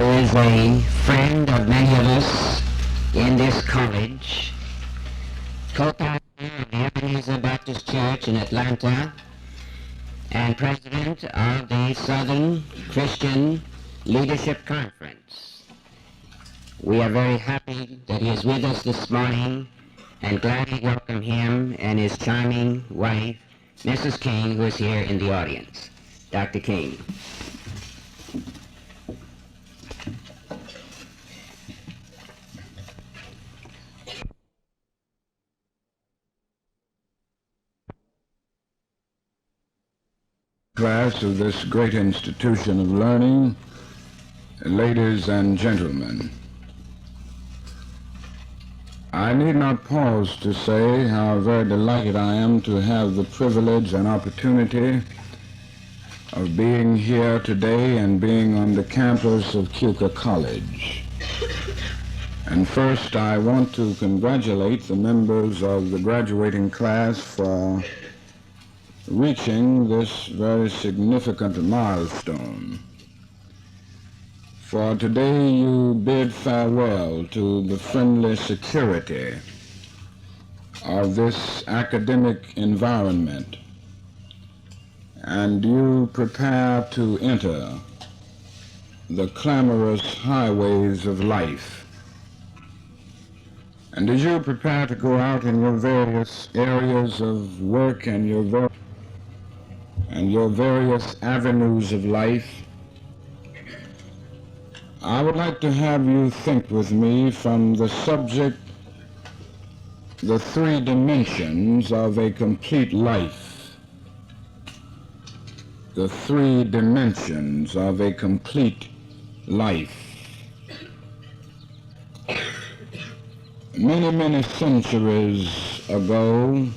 who is a friend of many of us in this college, co-pastor of the Ebenezer Baptist Church in Atlanta, and president of the Southern Christian Leadership Conference. We are very happy that he is with us this morning and gladly welcome him and his charming wife, Mrs. King, who is here in the audience. Dr. King. Class of this great institution of learning, ladies and gentlemen, I need not pause to say how very delighted I am to have the privilege and opportunity of being here today and being on the campus of Keuka College. And first, I want to congratulate the members of the graduating class for reaching this very significant milestone. For today you bid farewell to the friendly security of this academic environment, and you prepare to enter the clamorous highways of life. And as you prepare to go out in your various areas of work and your various avenues of life, I would like to have you think with me from the subject, the three dimensions of a complete life. The three dimensions of a complete life. Many, many centuries ago,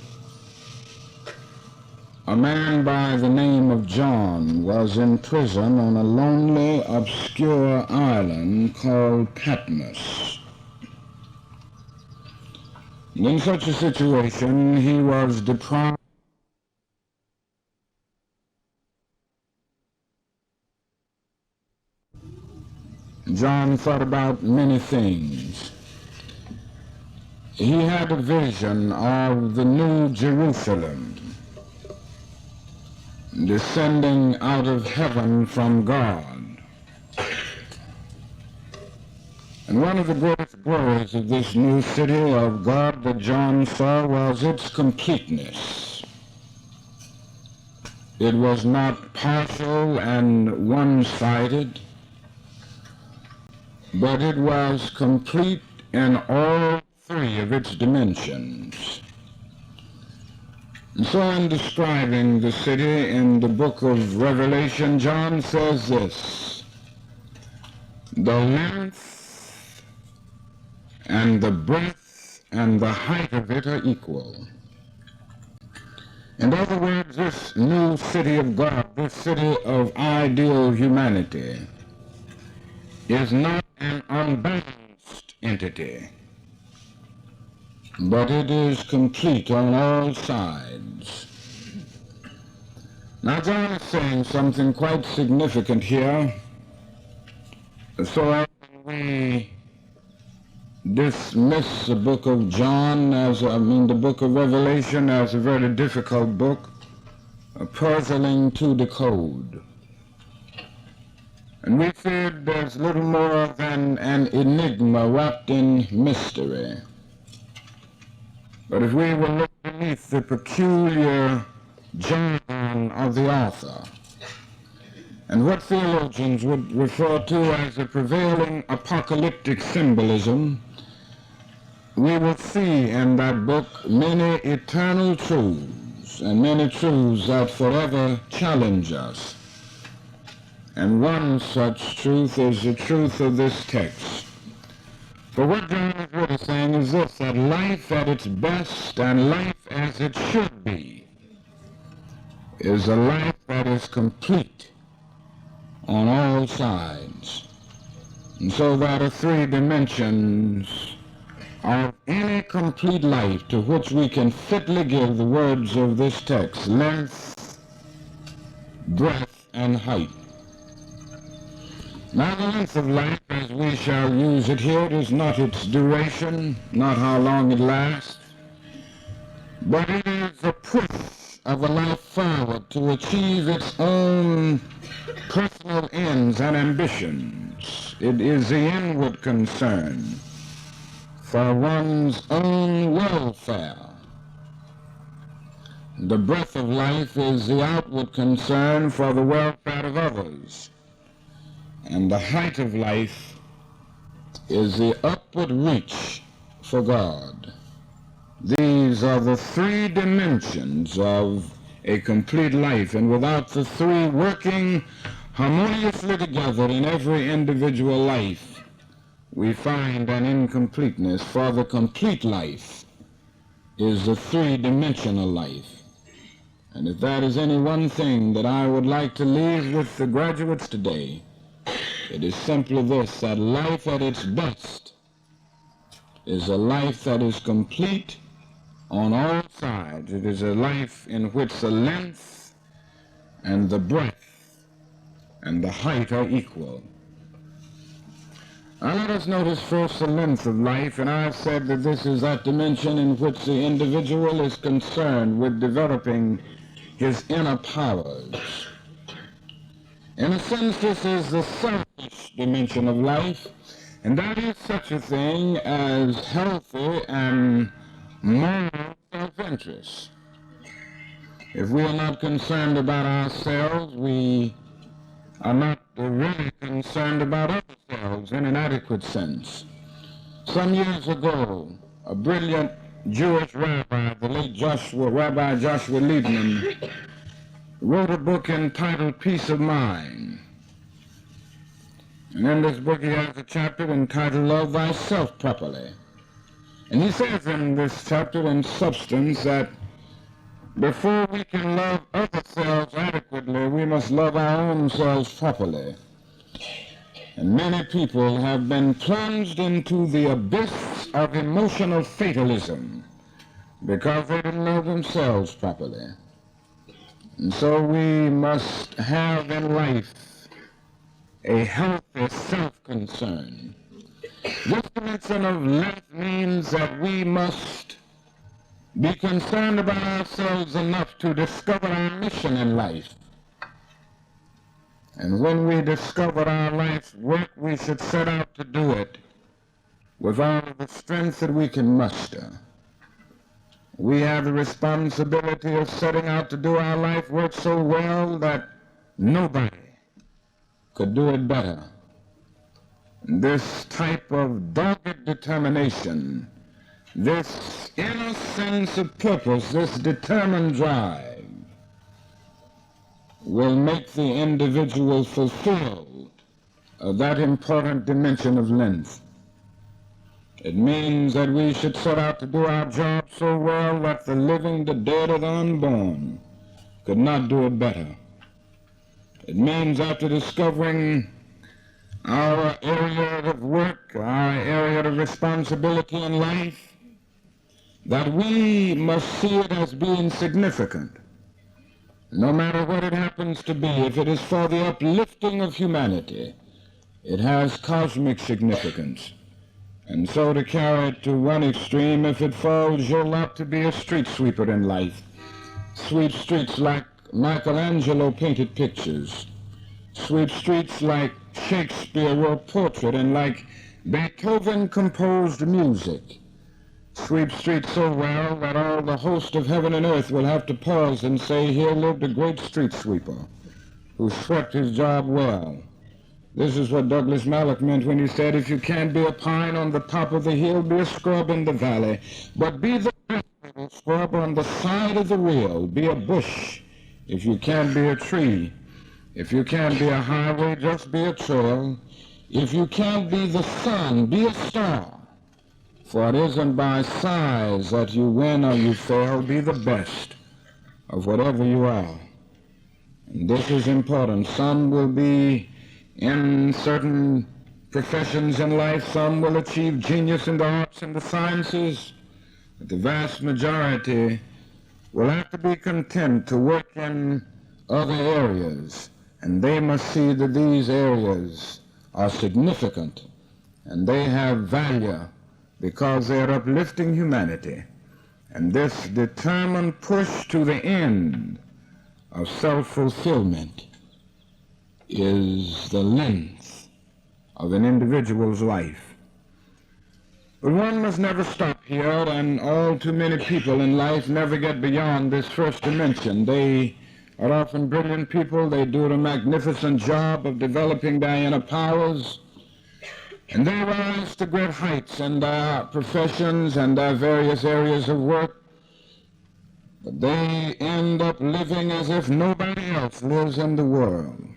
a man by the name of John was in prison on a lonely, obscure island called Patmos. And in such a situation, he was deprived John thought about many things. He had a vision of the New Jerusalem descending out of heaven from God. And one of the greatest glories of this new city of God that John saw was its completeness. It was not partial and one-sided, but it was complete in all three of its dimensions. And so in describing the city in the book of Revelation, John says this: the length and the breadth and the height of it are equal. In other words, this new city of God, this city of ideal humanity, is not an unbalanced entity, but it is complete on all sides. Now John is saying something quite significant here, so we dismiss the book of John the book of Revelation as a very difficult book, puzzling to decode. And we feared there's little more than an enigma wrapped in mystery. But if we will look beneath the peculiar jargon of the author, and what theologians would refer to as the prevailing apocalyptic symbolism, we will see in that book many eternal truths, and many truths that forever challenge us. And one such truth is the truth of this text. For what John is really saying is this, that life at its best and life as it should be is a life that is complete on all sides. And so there are three dimensions of any complete life to which we can fitly give the words of this text: length, breadth, and height. Now the length of life, as we shall use it here, is not its duration, not how long it lasts, but it is the push of a life forward to achieve its own personal ends and ambitions. It is the inward concern for one's own welfare. The breath of life is the outward concern for the welfare of others. And the height of life is the upward reach for God. These are the three dimensions of a complete life, and without the three working harmoniously together in every individual life, we find an incompleteness, for the complete life is the three-dimensional life. And if that is any one thing that I would like to leave with the graduates today, it is simply this, that life at its best is a life that is complete on all sides. It is a life in which the length and the breadth and the height are equal. Now let us notice first the length of life, and I've said that this is that dimension in which the individual is concerned with developing his inner powers. In a sense, this is the selfish dimension of life, and that is such a thing as healthy and moral self-interest. If we are not concerned about ourselves, we are not really concerned about ourselves in an adequate sense. Some years ago, a brilliant Jewish rabbi, the late Rabbi Joshua Liebman, wrote a book entitled Peace of Mind. And in this book he has a chapter entitled Love Thyself Properly. And he says in this chapter in substance that before we can love other selves adequately, we must love our own selves properly. And many people have been plunged into the abyss of emotional fatalism because they didn't love themselves properly. And so we must have in life a healthy self-concern. This dimension of length means that we must be concerned about ourselves enough to discover our mission in life. And when we discover our life's work, we should set out to do it with all of the strength that we can muster. We have the responsibility of setting out to do our life work so well that nobody could do it better. This type of dogged determination, this inner sense of purpose, this determined drive, will make the individual fulfill that important dimension of length. It means that we should set out to do our job so well that the living, the dead, or the unborn could not do it better. It means after discovering our area of work, our area of responsibility in life, that we must see it as being significant. No matter what it happens to be, if it is for the uplifting of humanity, it has cosmic significance. And so to carry it to one extreme, if it falls your lot to be a street sweeper in life, sweep streets like Michelangelo painted pictures, sweep streets like Shakespeare wrote portrait, and like Beethoven composed music, sweep streets so well that all the host of heaven and earth will have to pause and say, here lived a great street sweeper who swept his job well. This is what Douglas Malloch meant when he said, if you can't be a pine on the top of the hill, be a scrub in the valley. But be the scrub on the side of the rail. Be a bush if you can't be a tree. If you can't be a highway, just be a trail. If you can't be the sun, be a star. For it isn't by size that you win or you fail. Be the best of whatever you are. And this is important. Some will be in certain professions in life, some will achieve genius in the arts and the sciences, but the vast majority will have to be content to work in other areas, and they must see that these areas are significant, and they have value because they are uplifting humanity. And this determined push to the end of self-fulfillment is the length of an individual's life. But one must never stop here, and all too many people in life never get beyond this first dimension. They are often brilliant people. They do a magnificent job of developing their inner powers, and they rise to great heights in their professions and their various areas of work, but they end up living as if nobody else lives in the world.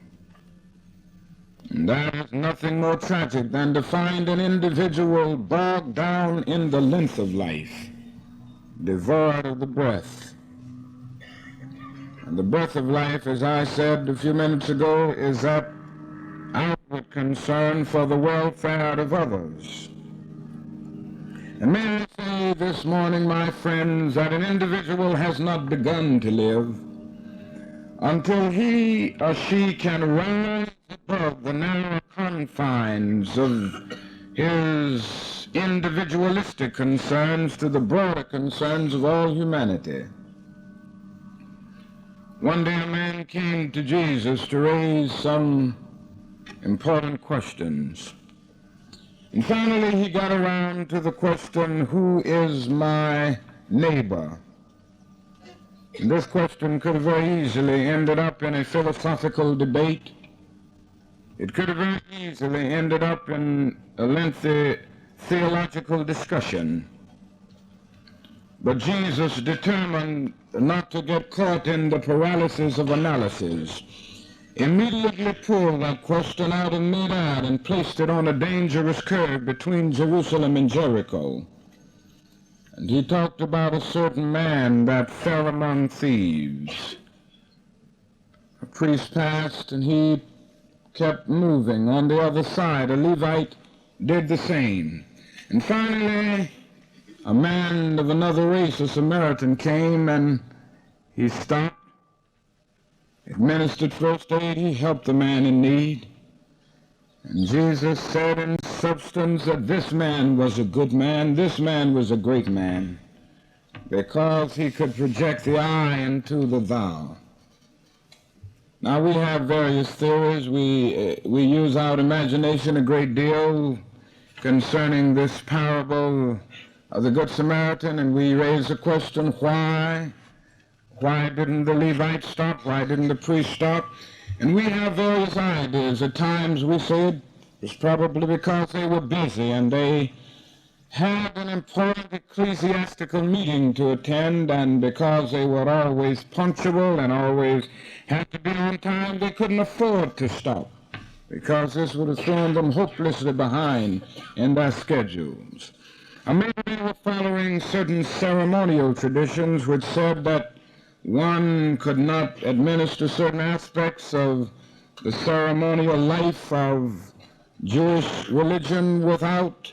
And that is nothing more tragic than to find an individual bogged down in the length of life, devoid of the breath. And the breath of life, as I said a few minutes ago, is that outward concern for the welfare of others. And may I say this morning, my friends, that an individual has not begun to live until he or she can rise above the narrow confines of his individualistic concerns to the broader concerns of all humanity. One day a man came to Jesus to raise some important questions. And finally he got around to the question, who is my neighbor? And this question could have very easily ended up in a philosophical debate. It could have very easily ended up in a lengthy theological discussion. But Jesus, determined not to get caught in the paralysis of analysis, immediately pulled that question out of midair and placed it on a dangerous curve between Jerusalem and Jericho. And he talked about a certain man that fell among thieves. A priest passed and he kept moving. On the other side, a Levite did the same. And finally, a man of another race, a Samaritan, came and he stopped, administered first aid, he helped the man in need. And Jesus said in substance that this man was a good man, this man was a great man, because he could project the I into the thou. Now we have various theories. We use our imagination a great deal concerning this parable of the Good Samaritan, and we raise the question, why? Why didn't the Levite stop? Why didn't the priest stop? And we have various ideas. At times we say it was probably because they were busy and they had an important ecclesiastical meeting to attend, and because they were always punctual and always had to be on time, they couldn't afford to stop, because this would have thrown them hopelessly behind in their schedules. Or maybe they were following certain ceremonial traditions which said that one could not administer certain aspects of the ceremonial life of Jewish religion without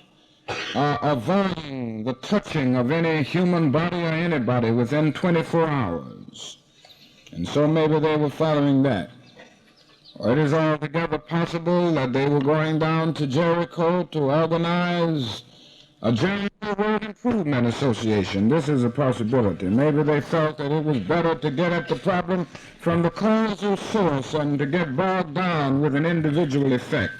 avoiding the touching of any human body or anybody within 24 hours. And so maybe they were following that. Or it is altogether possible that they were going down to Jericho to organize a Jericho Road Improvement Association. This is a possibility. Maybe they felt that it was better to get at the problem from the causal source and to get bogged down with an individual effect.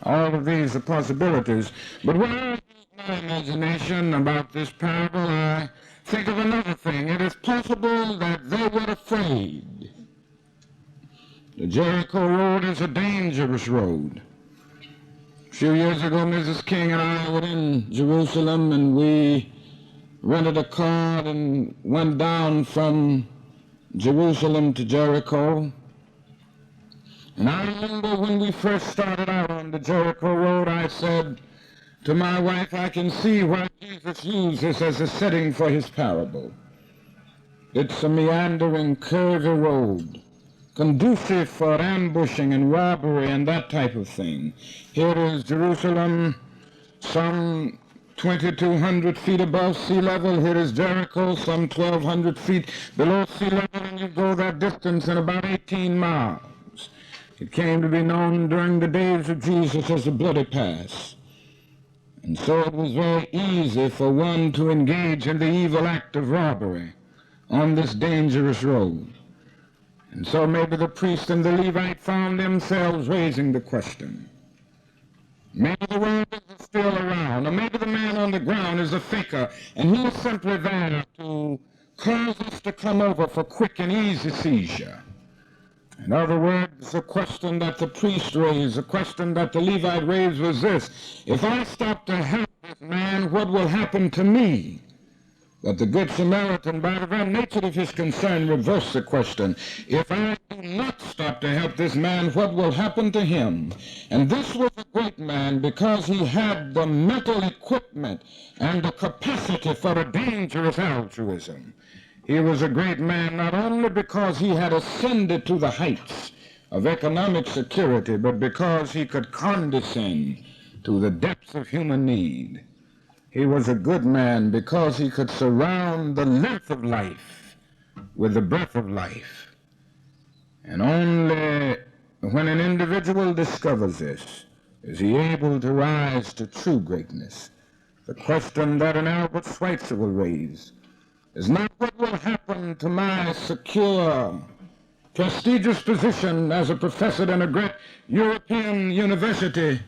All of these are possibilities. But when I use my imagination about this parable, I think of another thing. It is possible that they were afraid. The Jericho Road is a dangerous road. A few years ago, Mrs. King and I were in Jerusalem, and we rented a car and went down from Jerusalem to Jericho. And I remember when we first started out on the Jericho Road, I said to my wife, I can see why Jesus used this as a setting for his parable. It's a meandering, curvy road, conducive for ambushing and robbery and that type of thing. Here is Jerusalem, some 2,200 feet above sea level. Here is Jericho, some 1,200 feet below sea level, and you go that distance in about 18 miles. It came to be known during the days of Jesus as the Bloody Pass. And so it was very easy for one to engage in the evil act of robbery on this dangerous road. And so maybe the priest and the Levite found themselves raising the question. Maybe the robbers are still around, or maybe the man on the ground is a faker, and he's simply there to cause us to come over for quick and easy seizure. In other words, the question that the priest raised, the question that the Levite raised was this: if I stop to help this man, what will happen to me? But the Good Samaritan, by the very nature of his concern, reversed the question. If I do not stop to help this man, what will happen to him? And this was a great man because he had the mental equipment and the capacity for a dangerous altruism. He was a great man not only because he had ascended to the heights of economic security, but because he could condescend to the depths of human need. He was a good man because he could surround the length of life with the breadth of life. And only when an individual discovers this is he able to rise to true greatness. The question that an Albert Schweitzer will raise is not what will happen to my secure, prestigious position as a professor in a great European university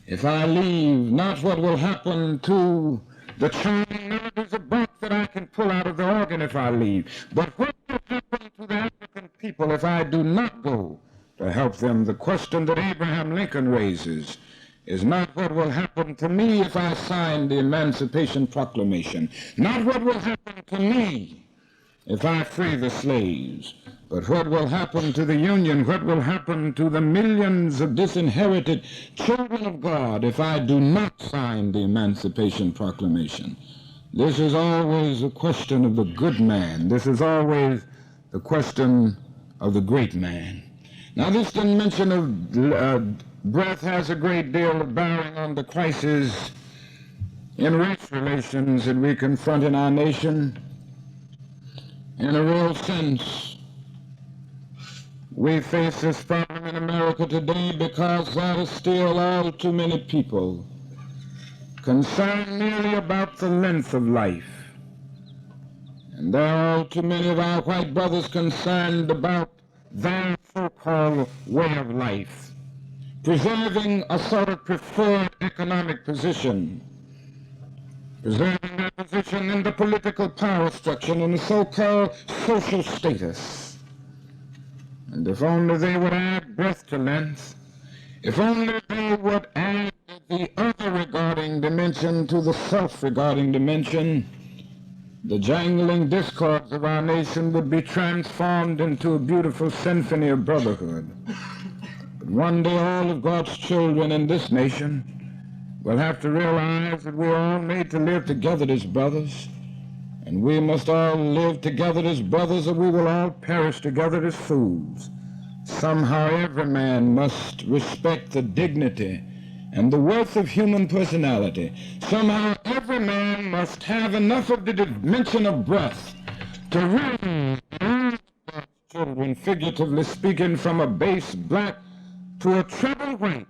if I leave, not what will happen to the charming melodies of Bach that I can pull out of the organ if I leave, but what will happen to the African people if I do not go to help them? The question that Abraham Lincoln raises is not what will happen to me if I sign the Emancipation Proclamation, not what will happen to me if I free the slaves, but what will happen to the Union, what will happen to the millions of disinherited children of God if I do not sign the Emancipation Proclamation? This is always a question of the good man. This is always the question of the great man. Now, this dimension of breath has a great deal of bearing on the crisis in race relations that we confront in our nation. In a real sense, we face this problem in America today because there are still all too many people concerned merely about the length of life. And there are all too many of our white brothers concerned about their so-called way of life, preserving a sort of preferred economic position, preserving their position in the political power structure and the so-called social status. And if only they would add breadth to length, if only they would add the other regarding dimension to the self-regarding dimension, the jangling discords of our nation would be transformed into a beautiful symphony of brotherhood. But one day all of God's children in this nation will have to realize that we're all made to live together as brothers, and we must all live together as brothers, or we will all perish together as fools. Somehow every man must respect the dignity and the worth of human personality. Somehow every man must have enough of the dimension of breath to raise God's children, figuratively speaking, from a bass black to a treble white,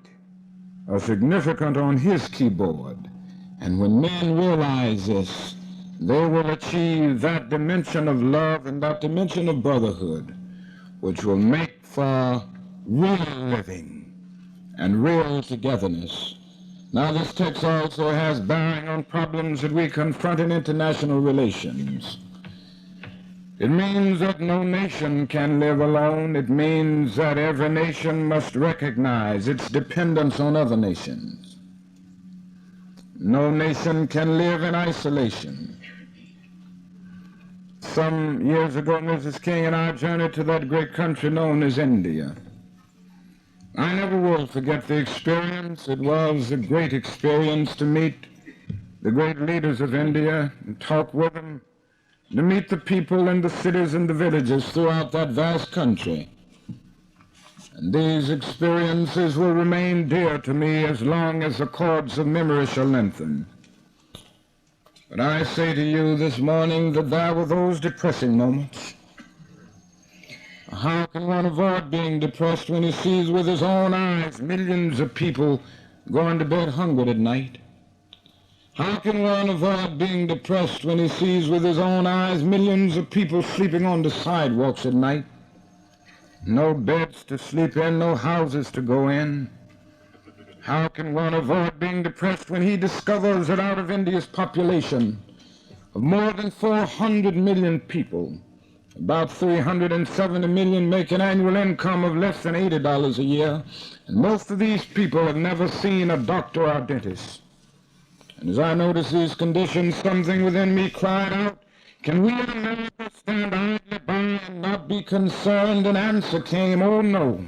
are significant on his keyboard. And when men realize this, they will achieve that dimension of love and that dimension of brotherhood, which will make for real living and real togetherness. Now, this text also has bearing on problems that we confront in international relations. It means that no nation can live alone. It means that every nation must recognize its dependence on other nations. No nation can live in isolation. Some years ago, Mrs. King and I journeyed to that great country known as India. I never will forget the experience. It was a great experience to meet the great leaders of India and talk with them, to meet the people in the cities and the villages throughout that vast country. And these experiences will remain dear to me as long as the cords of memory shall lengthen. But I say to you this morning that there were those depressing moments. How can one avoid avoid being depressed when he sees with his own eyes millions of people going to bed hungry at night? How can one avoid being depressed when he sees with his own eyes millions of people sleeping on the sidewalks at night? No beds to sleep in, no houses to go in. How can one avoid being depressed when he discovers that out of India's population of more than 400 million people, about 370 million make an annual income of less than $80 a year, and most of these people have never seen a doctor or dentist? And as I noticed these conditions, something within me cried out, can we in America stand idly by and not be concerned? And answer came, oh no,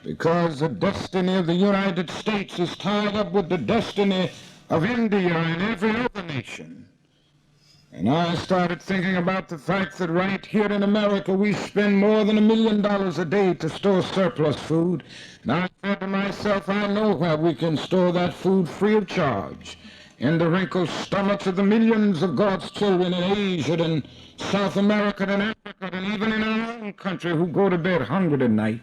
because the destiny of the United States is tied up with the destiny of India and every other nation. And I started thinking about the fact that right here in America we spend more than $1 million a day to store surplus food. And I said to myself, I know where we can store that food free of charge. In the wrinkled stomachs of the millions of God's children in Asia and South America and Africa and even in our own country who go to bed hungry at night.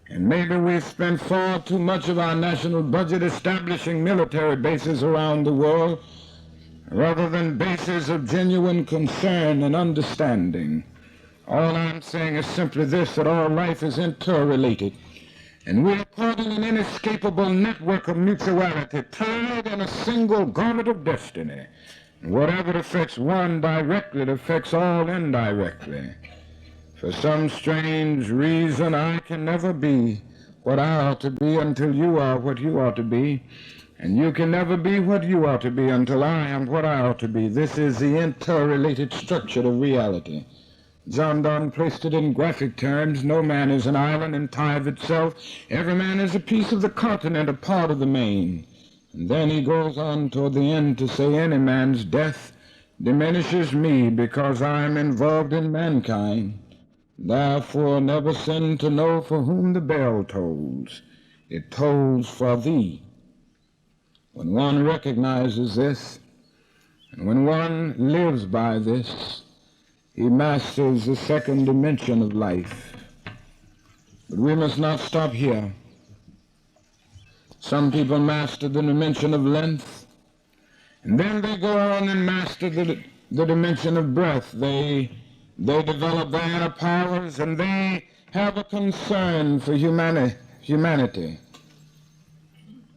And maybe we spend far too much of our national budget establishing military bases around the world rather than bases of genuine concern and understanding. All I'm saying is simply this, that all life is interrelated. And we are caught in an inescapable network of mutuality, tied in a single garment of destiny. And whatever affects one directly, it affects all indirectly. For some strange reason, I can never be what I ought to be until you are what you ought to be. And you can never be what you ought to be until I am what I ought to be. This is the interrelated structure of reality. John Donne placed it in graphic terms. No man is an island entire of itself. Every man is a piece of the continent, a part of the main. And then he goes on toward the end to say any man's death diminishes me because I am involved in mankind. Therefore never sin to know for whom the bell tolls. It tolls for thee. When one recognizes this, and when one lives by this, he masters the second dimension of life. But we must not stop here. Some people master the dimension of length, and then they go on and master the dimension of breadth. They develop their inner powers, and they have a concern for humanity.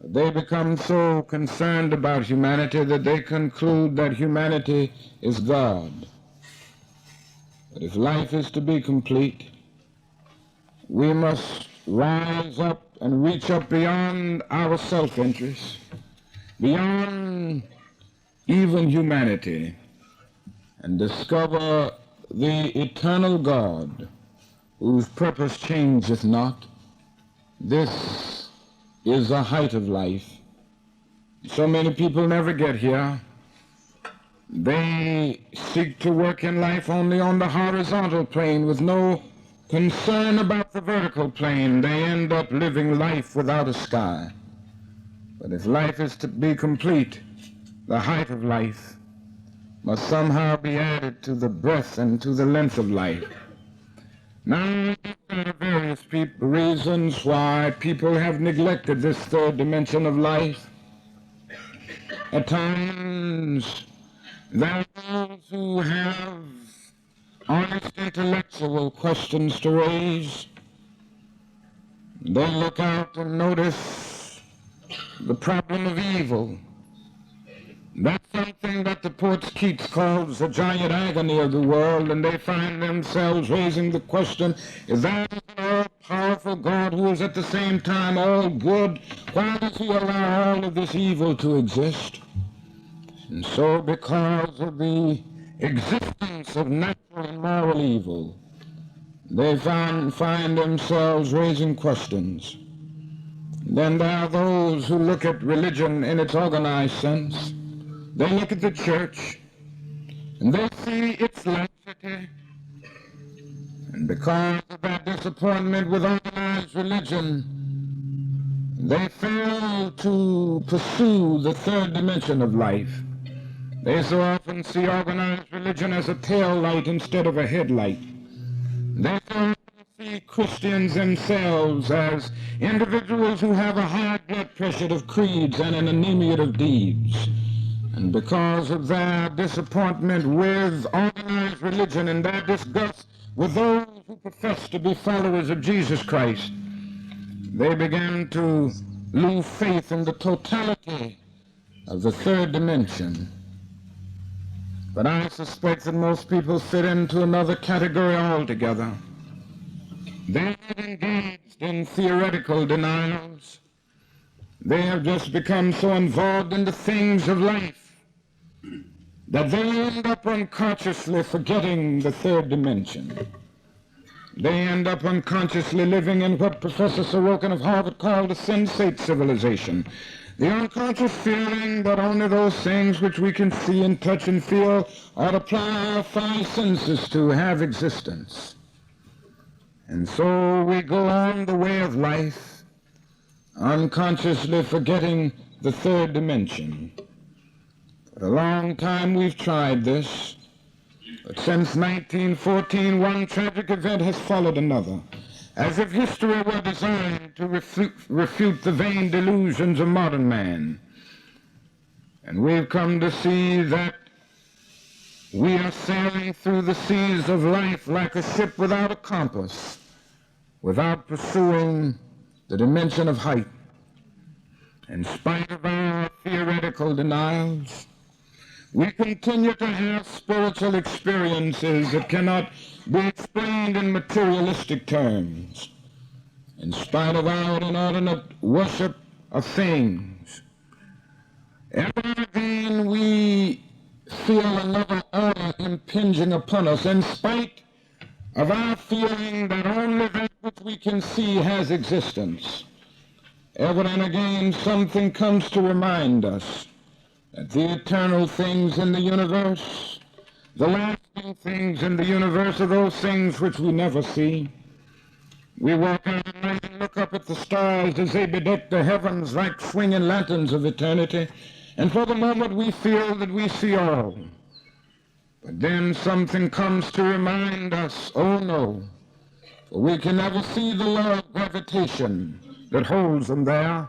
They become so concerned about humanity that they conclude that humanity is God. But if life is to be complete, we must rise up and reach up beyond our self-interest, beyond even humanity, and discover the eternal God whose purpose changeth not. This is the height of life. So many people never get here. They seek to work in life only on the horizontal plane with no concern about the vertical plane. They end up living life without a sky. But if life is to be complete, the height of life must somehow be added to the breadth and to the length of life. Now, there are various reasons why people have neglected this third dimension of life. At times, there are those who have honest intellectual questions to raise. They look out and notice the problem of evil. That's something that the poet Keats calls the giant agony of the world, and they find themselves raising the question, is that an all-powerful God who is at the same time all good? Why does he allow all of this evil to exist? And so because of the existence of natural and moral evil, they find themselves raising questions. Then there are those who look at religion in its organized sense. They look at the church, and they see its laxity. And because of that disappointment with organized religion, they fail to pursue the third dimension of life. They so often see organized religion as a tail light instead of a headlight. They so often see Christians themselves as individuals who have a high blood pressure of creeds and an anemia of deeds. And because of their disappointment with organized religion and their disgust with those who profess to be followers of Jesus Christ, they began to lose faith in the totality of the third dimension. But I suspect that most people fit into another category altogether. They have engaged in theoretical denials. They have just become so involved in the things of life that they end up unconsciously forgetting the third dimension. They end up unconsciously living in what Professor Sorokin of Harvard called a sensate civilization. The unconscious feeling that only those things which we can see and touch and feel or apply our five senses to have existence. And so we go on the way of life, unconsciously forgetting the third dimension. For a long time we've tried this, but since 1914 one tragic event has followed another, as if history were designed to refute the vain delusions of modern man. And we've come to see that we are sailing through the seas of life like a ship without a compass, without pursuing the dimension of height. In spite of our theoretical denials, we continue to have spiritual experiences that cannot be explained in materialistic terms. In spite of our inordinate worship of things, ever and again we feel another order impinging upon us, in spite of our feeling that only that which we can see has existence. Ever and again something comes to remind us that the eternal things in the universe, the lasting things in the universe, are those things which we never see. We walk out at night and look up at the stars as they bedeck the heavens like swinging lanterns of eternity, and for the moment we feel that we see all. But then something comes to remind us, oh no, for we can never see the law of gravitation that holds them there.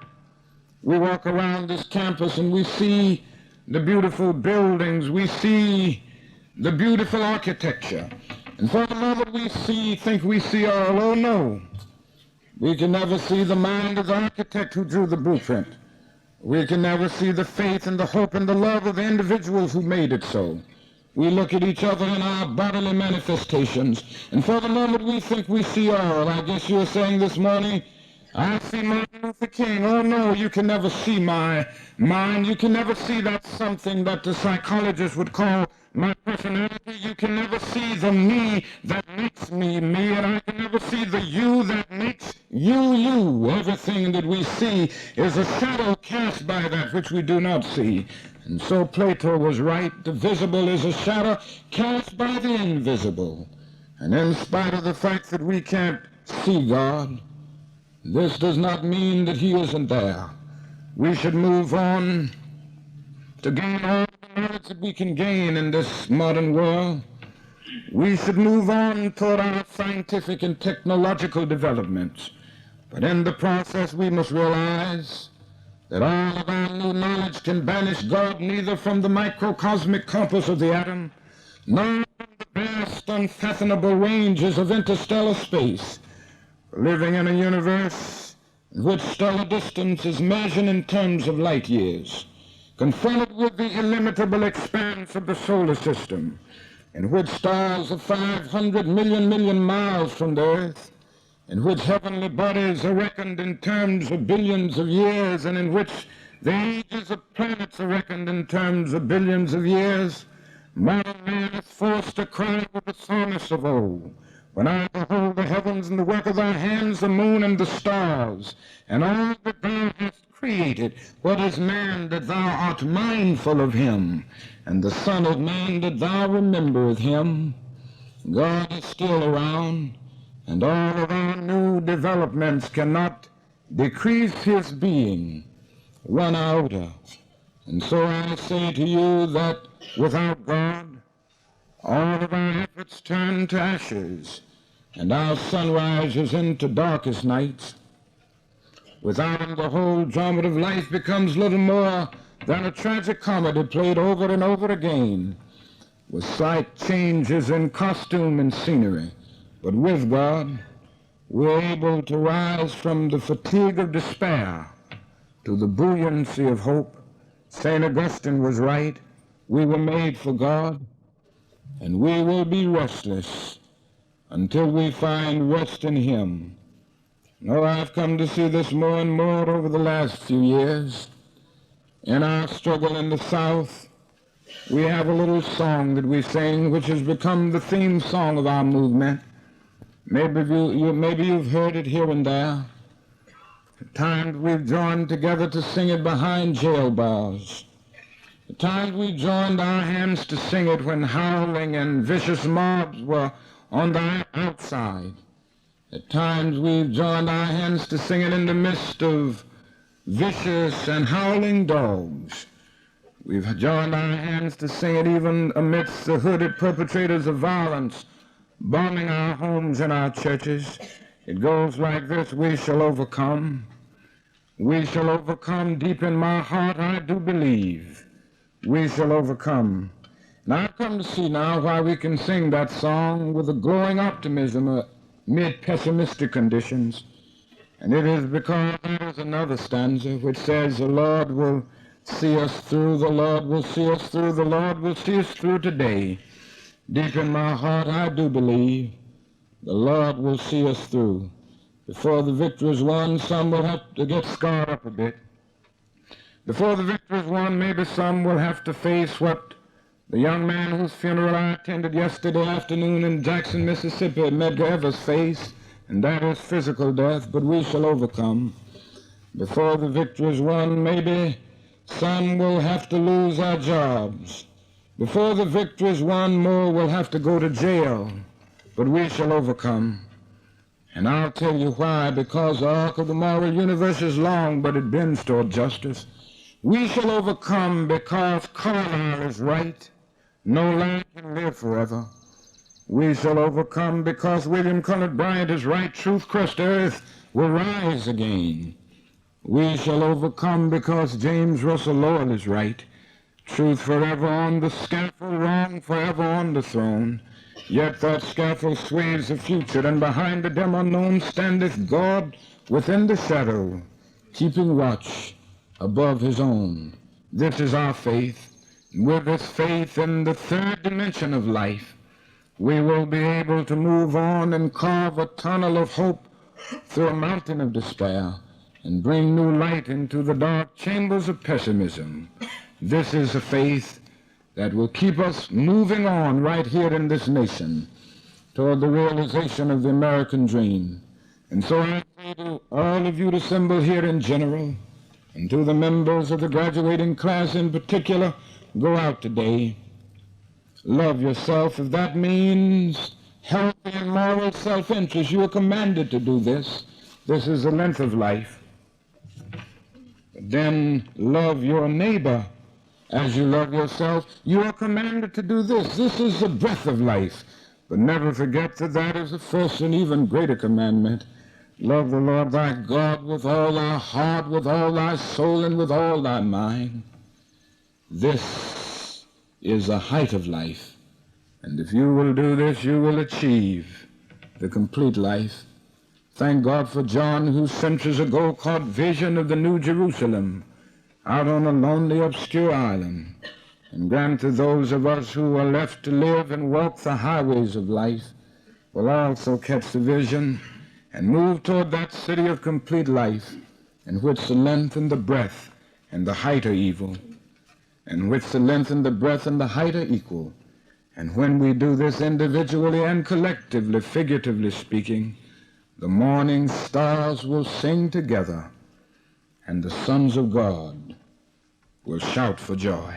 We walk around this campus and we see the beautiful buildings, we see the beautiful architecture, and for the moment we think we see all. Oh no, we can never see the mind of the architect who drew the blueprint. We can never see the faith and the hope and the love of the individuals who made it so. We look at each other in our bodily manifestations, and for the moment we think we see all. I guess you were saying this morning, I see Martin Luther King. Oh no, you can never see my mind. You can never see that something that the psychologist would call my personality. You can never see the me that makes me me, and I can never see the you that makes you you. Everything that we see is a shadow cast by that which we do not see. And so Plato was right. The visible is a shadow cast by the invisible. And in spite of the fact that we can't see God, this does not mean that he isn't there. We should move on to gain all the knowledge that we can gain in this modern world. We should move on toward our scientific and technological developments. But in the process, we must realize that all of our new knowledge can banish God neither from the microcosmic compass of the atom, nor from the vast, unfathomable ranges of interstellar space. Living in a universe in which stellar distance is measured in terms of light years, confronted with the illimitable expanse of the solar system, in which stars are 500 million miles from the earth, in which heavenly bodies are reckoned in terms of billions of years, and in which the ages of planets are reckoned in terms of billions of years, modern man is forced to cry with the psalmist of old, when I behold the heavens and the work of thy hands, the moon and the stars, and all that thou hast created, what is man that thou art mindful of him, and the Son of Man that thou remembereth him? God is still around, and all of our new developments cannot decrease his being one iota. And so I say to you that without God, all of our efforts turn to ashes. and our sunrises into darkest nights. Without him, the whole drama of life becomes little more than a tragic comedy played over and over again, with slight changes in costume and scenery. But with God, we're able to rise from the fatigue of despair to the buoyancy of hope. St. Augustine was right. We were made for God, and we will be restless until we find rest in Him. No, I've come to see this more and more over the last few years. In our struggle in the South, we have a little song that we sing which has become the theme song of our movement. Maybe you've heard it here and there. At times we've joined together to sing it behind jail bars. At times we joined our hands to sing it when howling and vicious mobs were on the outside. At times we've joined our hands to sing it in the midst of vicious and howling dogs. We've joined our hands to sing it even amidst the hooded perpetrators of violence, bombing our homes and our churches. It goes like this: we shall overcome. We shall overcome. Deep in my heart I do believe we shall overcome. And I've come to see now why we can sing that song with a glowing optimism amid pessimistic conditions. And it is because there is another stanza which says, the Lord will see us through, the Lord will see us through, the Lord will see us through today. Deep in my heart I do believe the Lord will see us through. Before the victory is won, some will have to get scarred up a bit. Before the victory is won, maybe some will have to face what the young man whose funeral I attended yesterday afternoon in Jackson, Mississippi, Medgar Evers faced, and that is physical death, but we shall overcome. Before the victory is won, maybe some will have to lose our jobs. Before the victory is won, more will have to go to jail, but we shall overcome. And I'll tell you why: because the arc of the moral universe is long, but it bends toward justice. We shall overcome because Carlyle is right. No land can live forever. We shall overcome because William Cullen Bryant is right. Truth-crushed earth will rise again. We shall overcome because James Russell Lowell is right. Truth forever on the scaffold, wrong forever on the throne. Yet that scaffold sways the future, and behind the dim unknown standeth God within the shadow, keeping watch above his own. This is our faith. With this faith in the third dimension of life, we will be able to move on and carve a tunnel of hope through a mountain of despair and bring new light into the dark chambers of pessimism. This is a faith that will keep us moving on right here in this nation toward the realization of the American dream. And so I say to all of you assembled here in general, and to the members of the graduating class in particular, go out today. Love yourself. If that means healthy and moral self-interest, you are commanded to do this. This is the length of life. Then love your neighbor as you love yourself. You are commanded to do this. This is the breath of life. But never forget that that is the first and even greater commandment. Love the Lord thy God with all thy heart, with all thy soul, and with all thy mind. This is the height of life. And if you will do this, you will achieve the complete life. Thank God for John, who centuries ago caught vision of the New Jerusalem out on a lonely, obscure island, and grant to those of us who are left to live and walk the highways of life will also catch the vision and move toward that city of complete life, in which the length and the breadth and the height are equal, in which the length and the breadth and the height are equal. And when we do this individually and collectively, figuratively speaking, the morning stars will sing together, and the sons of God will shout for joy.